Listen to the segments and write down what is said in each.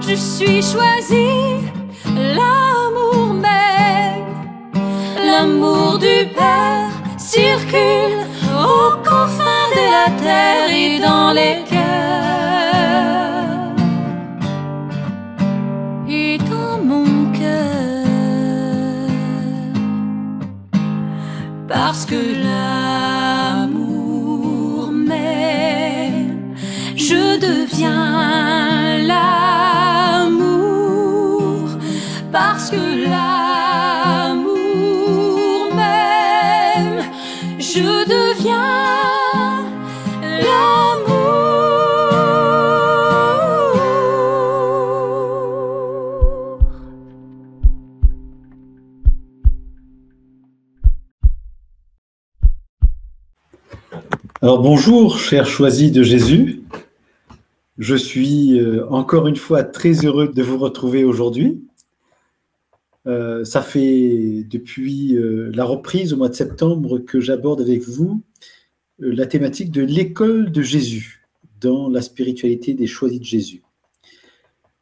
je suis choisie, l'amour même, l'amour du Père circule aux confins de la terre et dans les cœurs et dans mon cœur, parce que l'amour même, je deviens l'amour, parce que l'amour même, je deviens l'amour. Alors bonjour, chers choisis de Jésus. Je suis encore une fois très heureux de vous retrouver aujourd'hui. Ça fait depuis la reprise au mois de septembre que j'aborde avec vous la thématique de l'école de Jésus dans la spiritualité des choisis de Jésus.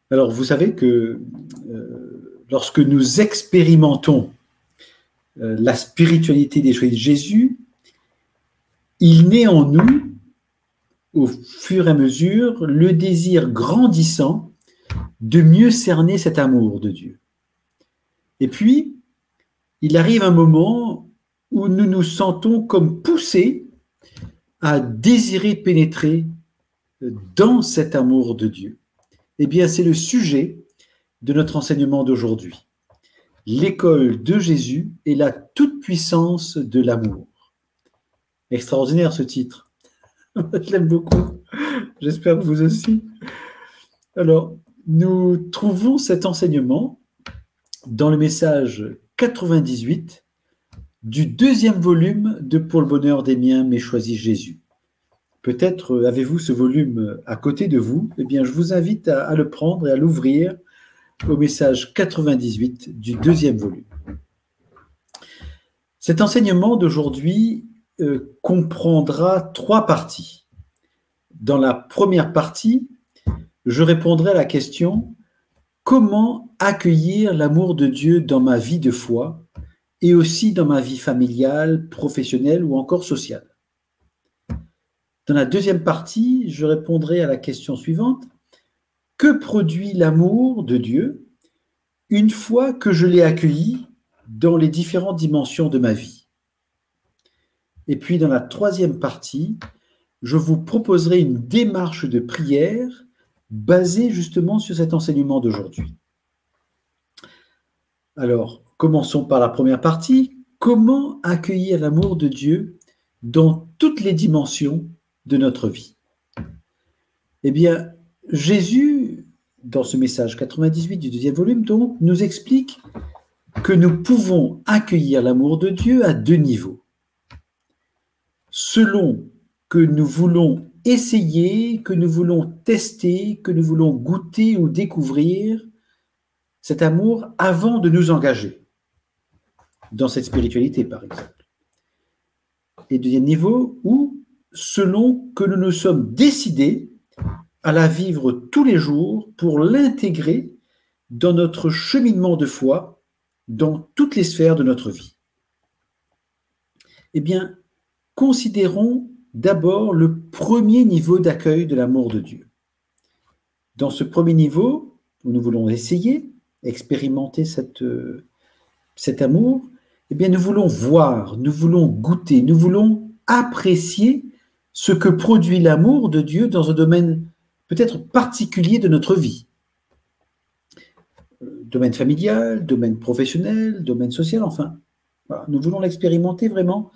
Alors vous savez que lorsque nous expérimentons la spiritualité des choisis de Jésus, il naît en nous, au fur et à mesure, le désir grandissant de mieux cerner cet amour de Dieu. Et puis, il arrive un moment où nous nous sentons comme poussés à désirer pénétrer dans cet amour de Dieu. Eh bien, c'est le sujet de notre enseignement d'aujourd'hui. L'école de Jésus et la toute-puissance de l'amour. Extraordinaire ce titre. Je l'aime beaucoup. J'espère que vous aussi. Alors, nous trouvons cet enseignement dans le message 98 du deuxième volume de Pour le bonheur des miens, mais choisis Jésus. Peut-être avez-vous ce volume à côté de vous. Eh bien, je vous invite à le prendre et à l'ouvrir au message 98 du deuxième volume. Cet enseignement d'aujourd'hui comprendra trois parties. Dans la première partie, je répondrai à la question « Comment accueillir l'amour de Dieu dans ma vie de foi et aussi dans ma vie familiale, professionnelle ou encore sociale ?» Dans la deuxième partie, je répondrai à la question suivante « Que produit l'amour de Dieu une fois que je l'ai accueilli dans les différentes dimensions de ma vie ?» Et puis, dans la troisième partie, je vous proposerai une démarche de prière basée justement sur cet enseignement d'aujourd'hui. Alors, commençons par la première partie. Comment accueillir l'amour de Dieu dans toutes les dimensions de notre vie? Eh bien, Jésus, dans ce message 98 du deuxième volume, donc, nous explique que nous pouvons accueillir l'amour de Dieu à deux niveaux. Selon que nous voulons essayer, que nous voulons tester, que nous voulons goûter ou découvrir cet amour avant de nous engager dans cette spiritualité, par exemple. Et deuxième niveau, ou selon que nous nous sommes décidés à la vivre tous les jours pour l'intégrer dans notre cheminement de foi, dans toutes les sphères de notre vie. Eh bien, considérons d'abord le premier niveau d'accueil de l'amour de Dieu. Dans ce premier niveau, où nous voulons essayer, expérimenter cet amour, eh bien, nous voulons voir, nous voulons goûter, nous voulons apprécier ce que produit l'amour de Dieu dans un domaine peut-être particulier de notre vie. Domaine familial, domaine professionnel, domaine social, enfin, voilà, nous voulons l'expérimenter vraiment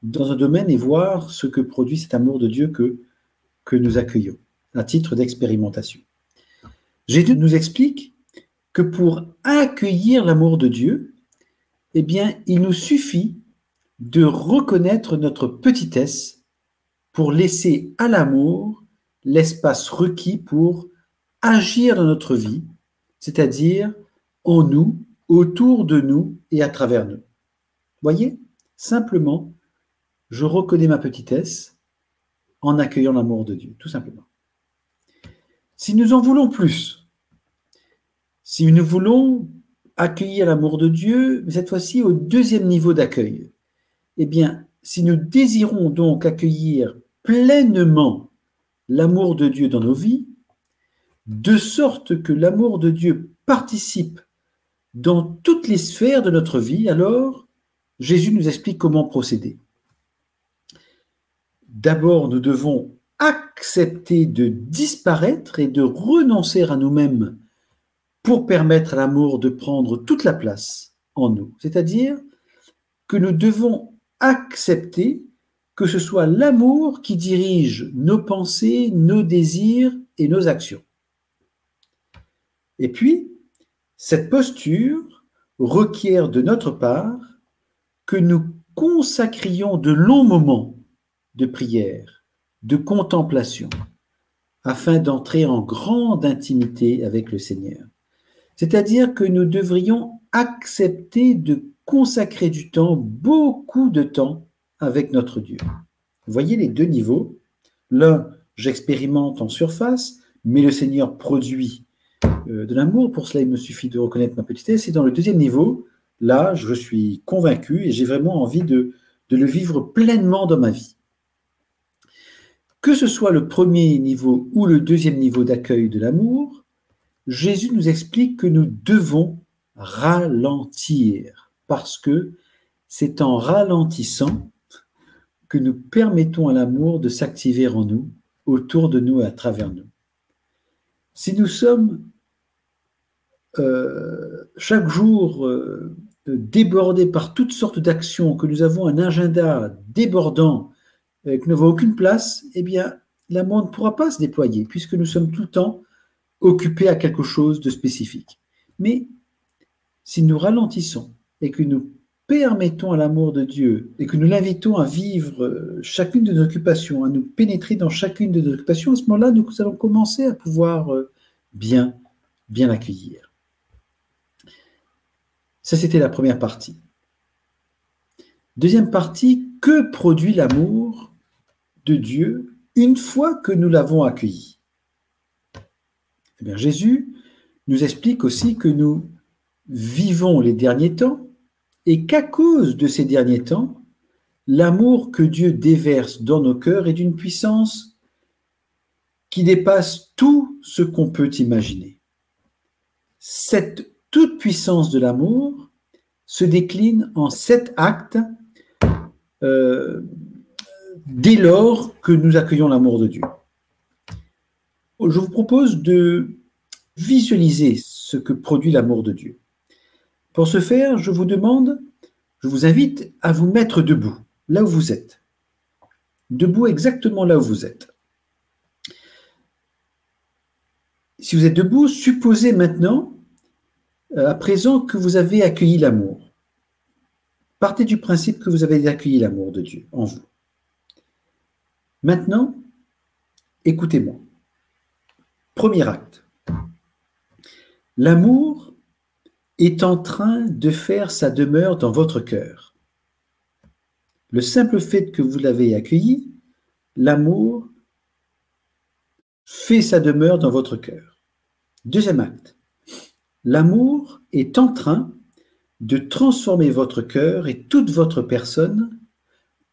dans un domaine et voir ce que produit cet amour de Dieu que nous accueillons, à titre d'expérimentation. Jésus nous explique que pour accueillir l'amour de Dieu, eh bien, il nous suffit de reconnaître notre petitesse pour laisser à l'amour l'espace requis pour agir dans notre vie, c'est-à-dire en nous, autour de nous et à travers nous. Voyez, simplement, je reconnais ma petitesse en accueillant l'amour de Dieu, tout simplement. Si nous en voulons plus, Si nous voulons accueillir l'amour de Dieu, mais cette fois-ci au deuxième niveau d'accueil, eh bien, si nous désirons donc accueillir pleinement l'amour de Dieu dans nos vies, de sorte que l'amour de Dieu participe dans toutes les sphères de notre vie, alors Jésus nous explique comment procéder. D'abord, nous devons accepter de disparaître et de renoncer à nous-mêmes pour permettre à l'amour de prendre toute la place en nous. C'est-à-dire que nous devons accepter que ce soit l'amour qui dirige nos pensées, nos désirs et nos actions. Et puis, cette posture requiert de notre part que nous consacrions de longs moments de prière, de contemplation, afin d'entrer en grande intimité avec le Seigneur. C'est-à-dire que nous devrions accepter de consacrer du temps, beaucoup de temps, avec notre Dieu. Vous voyez les deux niveaux. L'un, j'expérimente en surface, mais le Seigneur produit de l'amour. Pour cela, il me suffit de reconnaître ma petitesse. Et dans le deuxième niveau, là, je suis convaincu et j'ai vraiment envie de le vivre pleinement dans ma vie. Que ce soit le premier niveau ou le deuxième niveau d'accueil de l'amour, Jésus nous explique que nous devons ralentir, parce que c'est en ralentissant que nous permettons à l'amour de s'activer en nous, autour de nous et à travers nous. Si nous sommes chaque jour débordés par toutes sortes d'actions, que nous avons un agenda débordant, que nous n'avons aucune place, eh bien, l'amour ne pourra pas se déployer, puisque nous sommes tout le temps occupés à quelque chose de spécifique. Mais si nous ralentissons et que nous permettons à l'amour de Dieu et que nous l'invitons à vivre chacune de nos occupations, à nous pénétrer dans chacune de nos occupations, à ce moment-là, nous allons commencer à pouvoir bien l'accueillir. Ça, c'était la première partie. Deuxième partie, que produit l'amour de Dieu une fois que nous l'avons accueilli? Eh bien, Jésus nous explique aussi que nous vivons les derniers temps et qu'à cause de ces derniers temps, l'amour que Dieu déverse dans nos cœurs est d'une puissance qui dépasse tout ce qu'on peut imaginer. Cette toute puissance de l'amour se décline en 7 actes dès lors que nous accueillons l'amour de Dieu. Je vous propose de visualiser ce que produit l'amour de Dieu. Pour ce faire, je vous invite à vous mettre debout, là où vous êtes. Debout exactement là où vous êtes. Si vous êtes debout, supposez maintenant, à présent, que vous avez accueilli l'amour. Partez du principe que vous avez accueilli l'amour de Dieu en vous. Maintenant, écoutez-moi. Premier acte. L'amour est en train de faire sa demeure dans votre cœur. Le simple fait que vous l'avez accueilli, l'amour fait sa demeure dans votre cœur. Deuxième acte. L'amour est en train de transformer votre cœur et toute votre personne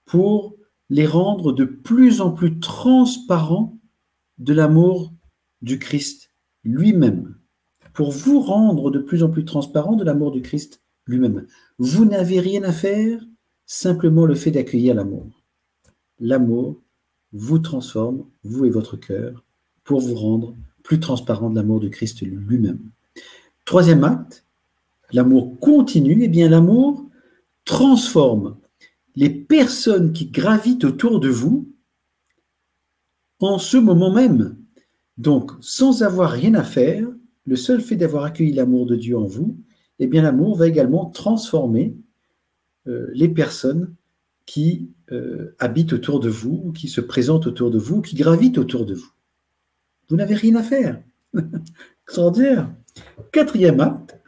pour les rendre de plus en plus transparents de l'amour du Christ lui-même, pour vous rendre de plus en plus transparent de l'amour du Christ lui-même. Vous n'avez rien à faire, simplement le fait d'accueillir l'amour. L'amour vous transforme, vous et votre cœur, pour vous rendre plus transparent de l'amour du Christ lui-même. Troisième acte, l'amour continue, et bien l'amour transforme les personnes qui gravitent autour de vous en ce moment même. Donc, sans avoir rien à faire, le seul fait d'avoir accueilli l'amour de Dieu en vous, eh bien l'amour va également transformer les personnes qui habitent autour de vous, qui se présentent autour de vous, qui gravitent autour de vous. Vous n'avez rien à faire. Extraordinaire. Quatrième acte,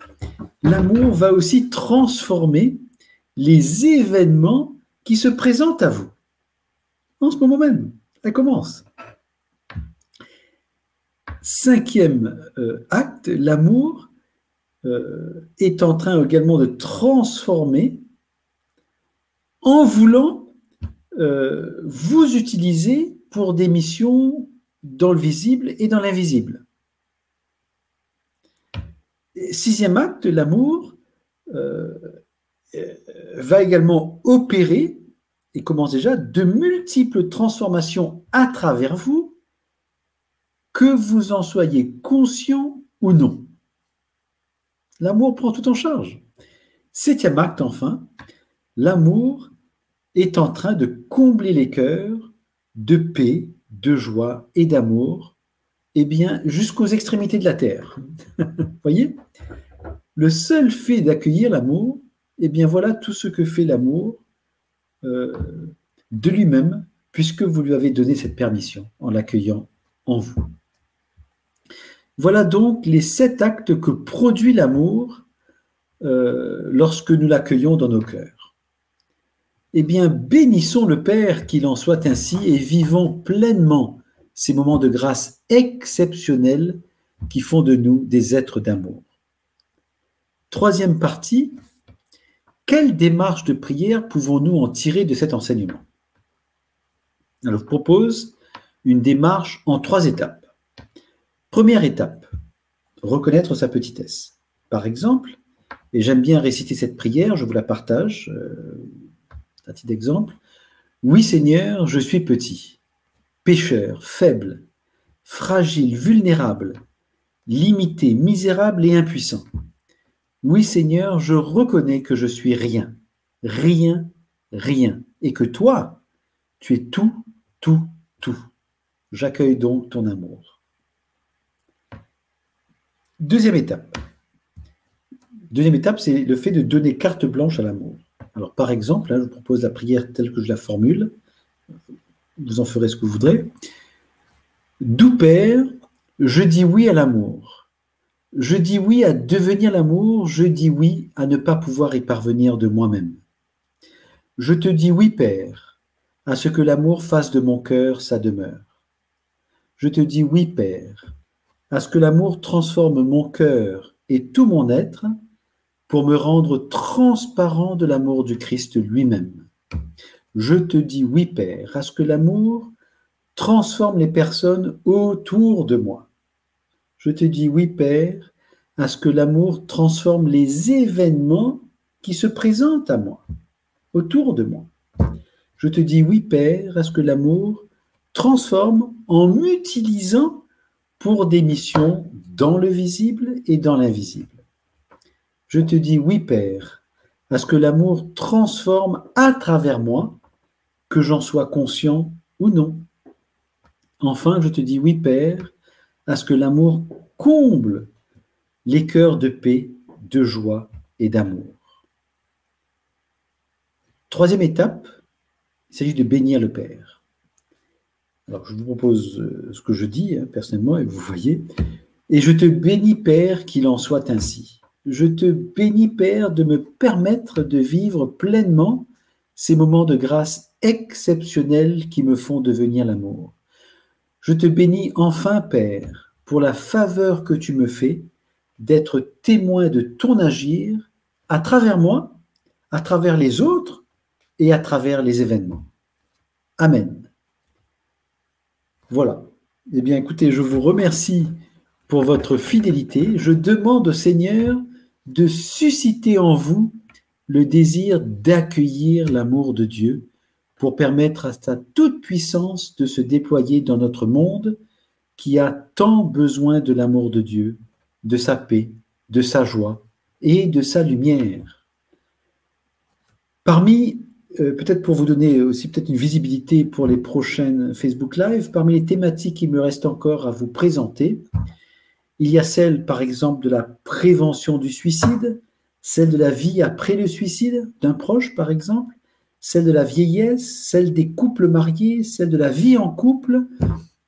l'amour va aussi transformer les événements qui se présentent à vous. En ce moment même, ça commence. Cinquième acte, l'amour est en train également de transformer en voulant vous utiliser pour des missions dans le visible et dans l'invisible. Sixième acte, l'amour va également opérer, et commence déjà, de multiples transformations à travers vous, que vous en soyez conscient ou non. L'amour prend tout en charge. Septième acte, enfin, l'amour est en train de combler les cœurs de paix, de joie et d'amour, eh bien, jusqu'aux extrémités de la terre. Voyez, le seul fait d'accueillir l'amour, eh bien, voilà tout ce que fait l'amour de lui-même, puisque vous lui avez donné cette permission en l'accueillant en vous. Voilà donc les 7 actes que produit l'amour lorsque nous l'accueillons dans nos cœurs. Eh bien, bénissons le Père qu'il en soit ainsi et vivons pleinement ces moments de grâce exceptionnels qui font de nous des êtres d'amour. Troisième partie, quelle démarche de prière pouvons-nous en tirer de cet enseignement? Alors, je propose une démarche en 3 étapes. Première étape, reconnaître sa petitesse. Par exemple, et j'aime bien réciter cette prière, je vous la partage, à titre d'exemple. Oui Seigneur, je suis petit, pécheur, faible, fragile, vulnérable, limité, misérable et impuissant. Oui Seigneur, je reconnais que je suis rien, rien, rien, et que toi, tu es tout, tout, tout. J'accueille donc ton amour. Deuxième étape. Deuxième étape, c'est le fait de donner carte blanche à l'amour. Alors, par exemple, là, je vous propose la prière telle que je la formule. Vous en ferez ce que vous voudrez. Doux Père, je dis oui à l'amour. Je dis oui à devenir l'amour. Je dis oui à ne pas pouvoir y parvenir de moi-même. Je te dis oui, Père, à ce que l'amour fasse de mon cœur sa demeure. Je te dis oui, Père, à ce que l'amour transforme mon cœur et tout mon être pour me rendre transparent de l'amour du Christ lui-même. Je te dis oui, Père, à ce que l'amour transforme les personnes autour de moi. Je te dis oui, Père, à ce que l'amour transforme les événements qui se présentent à moi, autour de moi. Je te dis oui, Père, à ce que l'amour transforme en m'utilisant pour des missions dans le visible et dans l'invisible. Je te dis oui, Père, à ce que l'amour transforme à travers moi, que j'en sois conscient ou non. Enfin, je te dis oui, Père, à ce que l'amour comble les cœurs de paix, de joie et d'amour. Troisième étape, il s'agit de bénir le Père. Alors, je vous propose ce que je dis, personnellement, et vous voyez. Et je te bénis, Père, qu'il en soit ainsi. Je te bénis, Père, de me permettre de vivre pleinement ces moments de grâce exceptionnels qui me font devenir l'amour. Je te bénis enfin, Père, pour la faveur que tu me fais d'être témoin de ton agir à travers moi, à travers les autres et à travers les événements. Amen. Voilà. Eh bien, écoutez, je vous remercie pour votre fidélité. Je demande au Seigneur de susciter en vous le désir d'accueillir l'amour de Dieu pour permettre à sa toute-puissance de se déployer dans notre monde qui a tant besoin de l'amour de Dieu, de sa paix, de sa joie et de sa lumière. Parmi, peut-être pour vous donner aussi peut-être une visibilité pour les prochaines Facebook Live, parmi les thématiques qui me restent encore à vous présenter, il y a celle, par exemple, de la prévention du suicide, celle de la vie après le suicide d'un proche, par exemple, celle de la vieillesse, celle des couples mariés, celle de la vie en couple,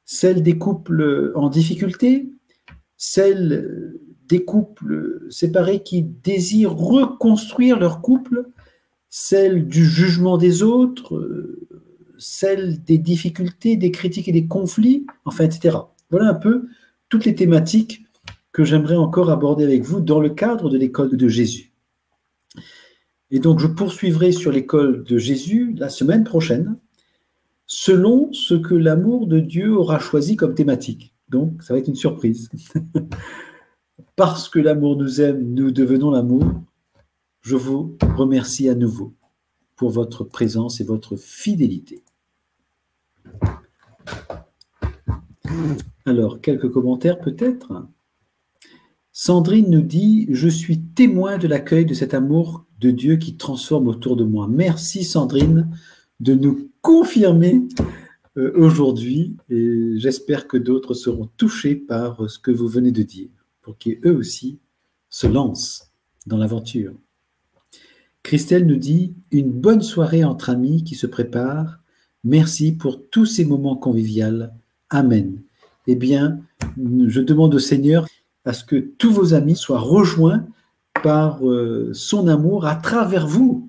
celle des couples en difficulté, celle des couples séparés qui désirent reconstruire leur couple, celle du jugement des autres, celle des difficultés, des critiques et des conflits, enfin, etc. Voilà un peu toutes les thématiques que j'aimerais encore aborder avec vous dans le cadre de l'école de Jésus. Et donc, je poursuivrai sur l'école de Jésus la semaine prochaine, selon ce que l'amour de Dieu aura choisi comme thématique. Donc, ça va être une surprise. Parce que l'amour nous aime, nous devenons l'amour. Je vous remercie à nouveau pour votre présence et votre fidélité. Alors, quelques commentaires peut-être. Sandrine nous dit « Je suis témoin de l'accueil de cet amour de Dieu qui transforme autour de moi. » Merci Sandrine de nous confirmer aujourd'hui et j'espère que d'autres seront touchés par ce que vous venez de dire pour qu'eux aussi se lancent dans l'aventure. Christelle nous dit « Une bonne soirée entre amis qui se prépare. Merci pour tous ces moments conviviaux. Amen. » Eh bien, je demande au Seigneur à ce que tous vos amis soient rejoints par son amour à travers vous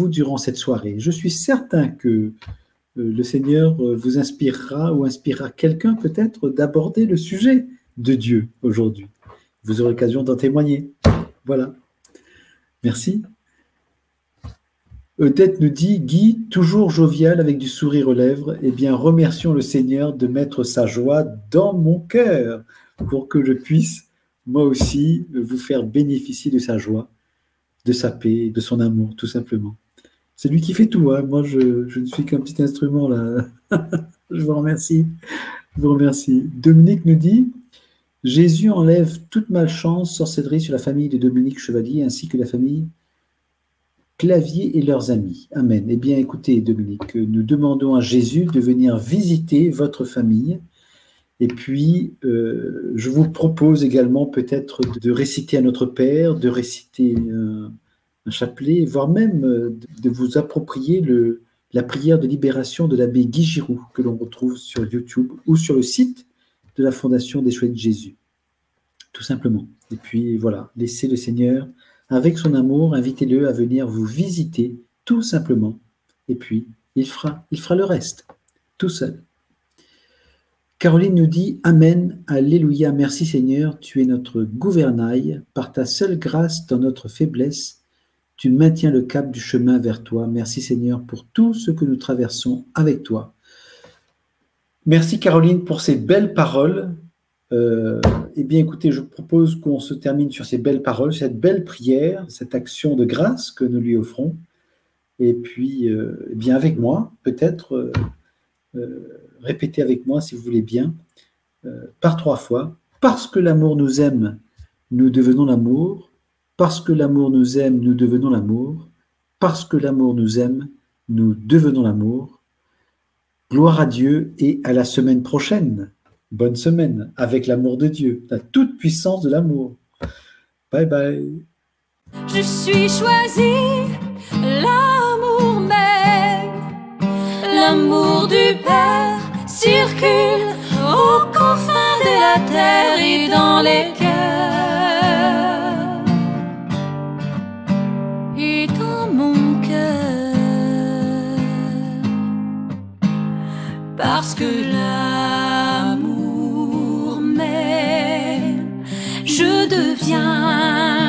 durant cette soirée. Je suis certain que le Seigneur vous inspirera ou inspirera quelqu'un peut-être d'aborder le sujet de Dieu aujourd'hui. Vous aurez l'occasion d'en témoigner. Voilà. Merci. Odette nous dit, Guy, toujours jovial avec du sourire aux lèvres, eh bien remercions le Seigneur de mettre sa joie dans mon cœur pour que je puisse, moi aussi, vous faire bénéficier de sa joie, de sa paix, de son amour, tout simplement. C'est lui qui fait tout, hein. Moi je ne suis qu'un petit instrument là. Je vous remercie. Je vous remercie. Dominique nous dit, Jésus enlève toute malchance, sorcellerie sur la famille de Dominique Chevalier ainsi que la famille Clavier et leurs amis. Amen. Eh bien, écoutez, Dominique, nous demandons à Jésus de venir visiter votre famille. Et puis, je vous propose également peut-être de réciter à notre Père, de réciter un chapelet, voire même de vous approprier la prière de libération de l'abbé Guy Giroux, que l'on retrouve sur YouTube ou sur le site de la Fondation des Chouettes de Jésus. Tout simplement. Et puis, voilà, laissez le Seigneur avec son amour, invitez-le à venir vous visiter, tout simplement. Et puis, il fera le reste, tout seul. Caroline nous dit « Amen, Alléluia, merci Seigneur, tu es notre gouvernail, par ta seule grâce dans notre faiblesse, tu maintiens le cap du chemin vers toi. Merci Seigneur pour tout ce que nous traversons avec toi. » Merci Caroline pour ces belles paroles. Eh bien, écoutez, je propose qu'on se termine sur ces belles paroles, cette belle prière, cette action de grâce que nous lui offrons. Et puis, eh bien, avec moi, peut-être, répétez avec moi, si vous voulez bien, par 3 fois. Parce que l'amour nous aime, nous devenons l'amour. Parce que l'amour nous aime, nous devenons l'amour. Parce que l'amour nous aime, nous devenons l'amour. Gloire à Dieu et à la semaine prochaine. Bonne semaine, avec l'amour de Dieu, la toute puissance de l'amour. Bye bye. Je suis choisi, l'amour m'aime, l'amour du Père circule aux confins de la terre et dans les cœurs et dans mon cœur, parce que l'amour m'aime, je deviens